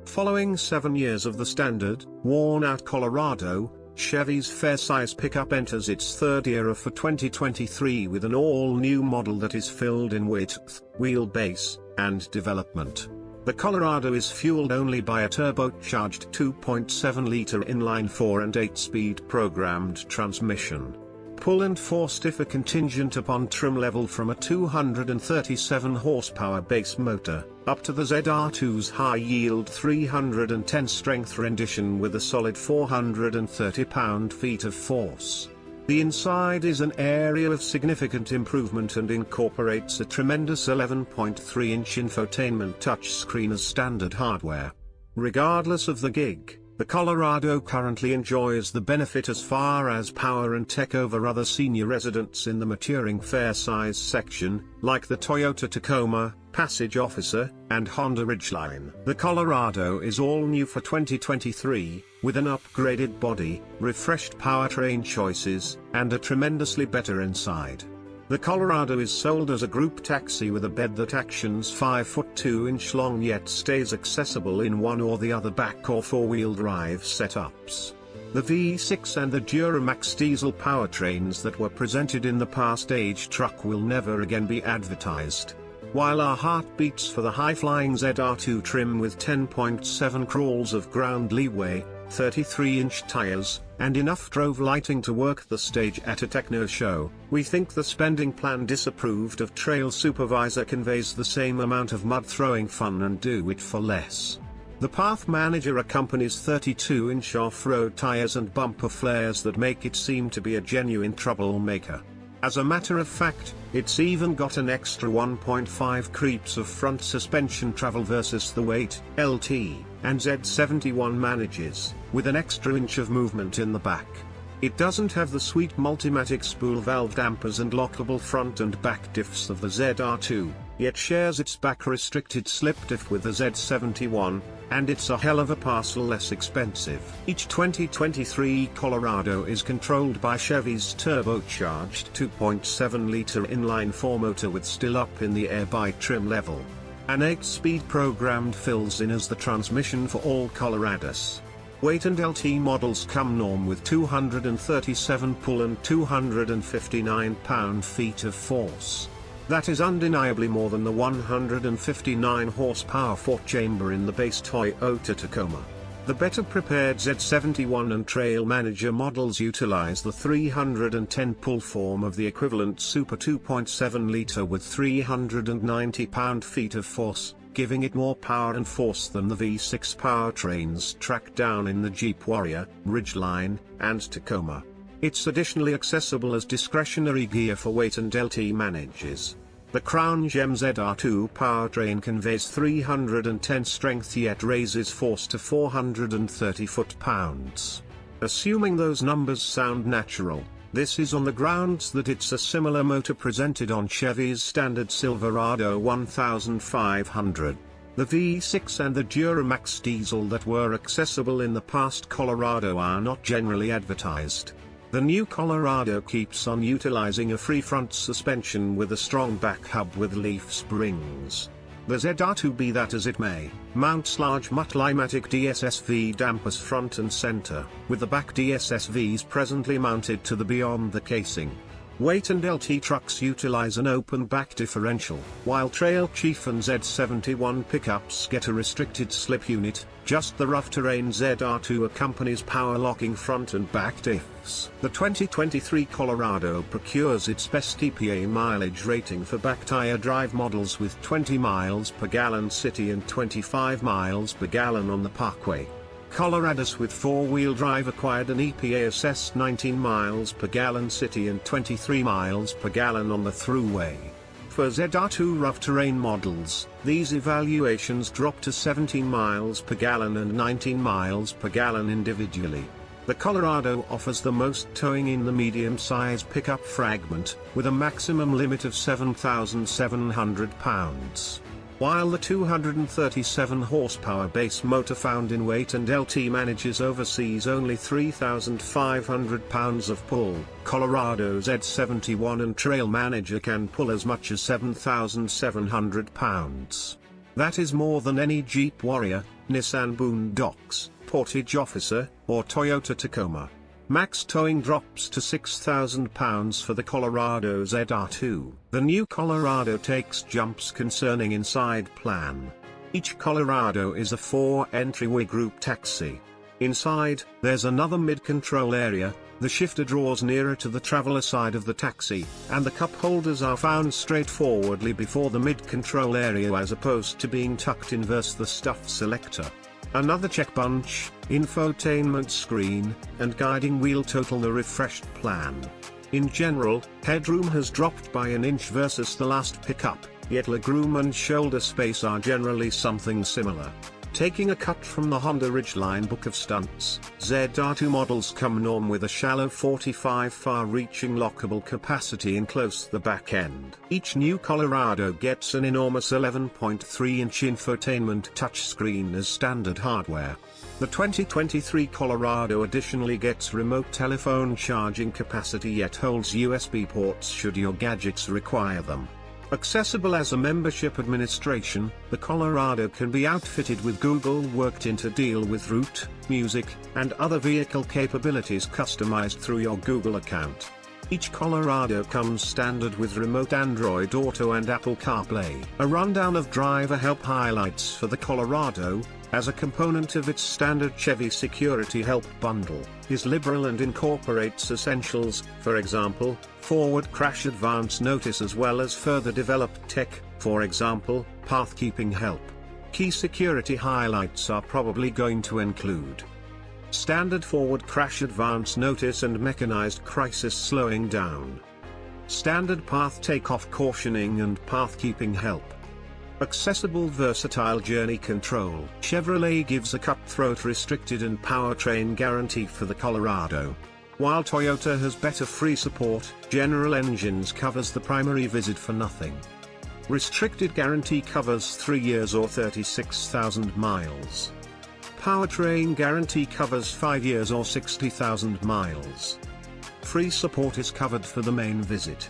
Following 7 years of the standard, worn-out Colorado, Chevy's fair-size pickup enters its third era for 2023 with an all-new model that is filled in width, wheelbase, and development. The Colorado is fueled only by a turbocharged 2.7-liter inline-four and 8-speed programmed transmission. Pull and force differ contingent upon trim level from a 237 horsepower base motor, up to the ZR2's high-yield 310 strength rendition with a solid 430 pound-feet of force. The inside is an area of significant improvement and incorporates a tremendous 11.3-inch infotainment touchscreen as standard hardware. Regardless of the gig, the Colorado currently enjoys the benefit as far as power and tech over other senior residents in the maturing fair-size section, like the Toyota Tacoma, Passage Officer, and Honda Ridgeline. The Colorado is all new for 2023, with an upgraded body, refreshed powertrain choices, and a tremendously better inside. The Colorado is sold as a group taxi with a bed that actions 5-foot 2-inch long yet stays accessible in one or the other back or four-wheel drive setups. The V6 and the Duramax diesel powertrains that were presented in the past age truck will never again be advertised. While our heart beats for the high-flying ZR2 trim with 10.7 crawls of ground leeway, 33-inch tires, and enough drove lighting to work the stage at a techno show, we think the spending plan disapproved of Trail Supervisor conveys the same amount of mud-throwing fun and do it for less. The Path Manager accompanies 32-inch off-road tires and bumper flares that make it seem to be a genuine troublemaker. As a matter of fact, it's even got an extra 1.5 creeps of front suspension travel versus the weight, LT, and Z71 manages, with an extra inch of movement in the back. It doesn't have the sweet Multimatic spool valve dampers and lockable front and back diffs of the ZR2, yet shares its back-restricted slip diff with the Z71, and it's a hell of a parcel less expensive. Each 2023 Colorado is controlled by Chevy's turbocharged 2.7-liter inline-four motor with still up in the air by trim level. An 8-speed programmed fills in as the transmission for all Colorados. Weight and LT models come norm with 237 pull and 259 pound-feet of force. That is undeniably more than the 159 horsepower 4-chamber in the base Toyota Tacoma. The better prepared Z71 and Trail Manager models utilize the 310 pull form of the equivalent Super 2.7-liter with 390 pound-feet of force, giving it more power and force than the V6 powertrains tracked down in the Jeep Warrior, Ridgeline, and Tacoma. It's additionally accessible as discretionary gear for weight and LT manages. The Crown Gem ZR2 powertrain conveys 310 strength yet raises force to 430 foot-pounds. Assuming those numbers sound natural, this is on the grounds that it's a similar motor presented on Chevy's standard Silverado 1500. The V6 and the Duramax diesel that were accessible in the past Colorado are not generally advertised. The new Colorado keeps on utilizing a free front suspension with a strong back hub with leaf springs. The ZR2, be that as it may, mounts large Multimatic DSSV dampers front and center, with the back DSSVs presently mounted to the beyond the casing. Weight and LT trucks utilize an open back differential, while Trail Chief and Z71 pickups get a restricted slip unit. Just the rough terrain ZR2 accompanies power locking front and back diffs. The 2023 Colorado procures its best EPA mileage rating for back tire drive models with 20 miles per gallon city and 25 miles per gallon on the parkway. Colorados with four-wheel drive acquired an EPA-assessed 19 miles per gallon city and 23 miles per gallon on the thruway. For ZR2 rough terrain models, these evaluations drop to 17 miles per gallon and 19 miles per gallon individually. The Colorado offers the most towing in the medium-size pickup fragment, with a maximum limit of 7,700 pounds. While the 237 horsepower base motor found in weight and LT manages overseas only 3,500 pounds of pull, Colorado Z71 and Trail Manager can pull as much as 7,700 pounds. That is more than any Jeep Warrior, Nissan Boondocks, Portage Officer, or Toyota Tacoma. Max towing drops to £6,000 for the Colorado ZR2. The new Colorado takes jumps concerning inside plan. Each Colorado is a 4-entryway group taxi. Inside, there's another mid-control area, the shifter draws nearer to the traveler side of the taxi, and the cup holders are found straightforwardly before the mid-control area as opposed to being tucked in versus the stuff selector. Another check bunch, infotainment screen, and guiding wheel total the refreshed plan. In general, headroom has dropped by an inch versus the last pickup, yet legroom and shoulder space are generally something similar. Taking a cut from the Honda Ridgeline book of stunts, ZR2 models come norm with a shallow 45 far-reaching lockable capacity in close the back end. Each new Colorado gets an enormous 11.3-inch infotainment touchscreen as standard hardware. The 2023 Colorado additionally gets remote telephone charging capacity yet holds USB ports should your gadgets require them. Accessible as a membership administration, the Colorado can be outfitted with Google worked in to deal with route, music, and other vehicle capabilities customized through your Google account. Each Colorado comes standard with remote Android Auto and Apple CarPlay. A rundown of driver help highlights for the Colorado, as a component of its standard Chevy Security Help bundle, is liberal and incorporates essentials, for example, forward crash advance notice as well as further developed tech, for example, path keeping help. Key security highlights are probably going to include standard forward crash advance notice and mechanized crisis slowing down, standard path takeoff cautioning and path keeping help, accessible versatile journey control. Chevrolet gives a cutthroat restricted and powertrain guarantee for the Colorado. While Toyota has better free support, General Engines covers the primary visit for nothing. Restricted guarantee covers 3 years or 36,000 miles. Powertrain guarantee covers 5 years or 60,000 miles. Free support is covered for the main visit.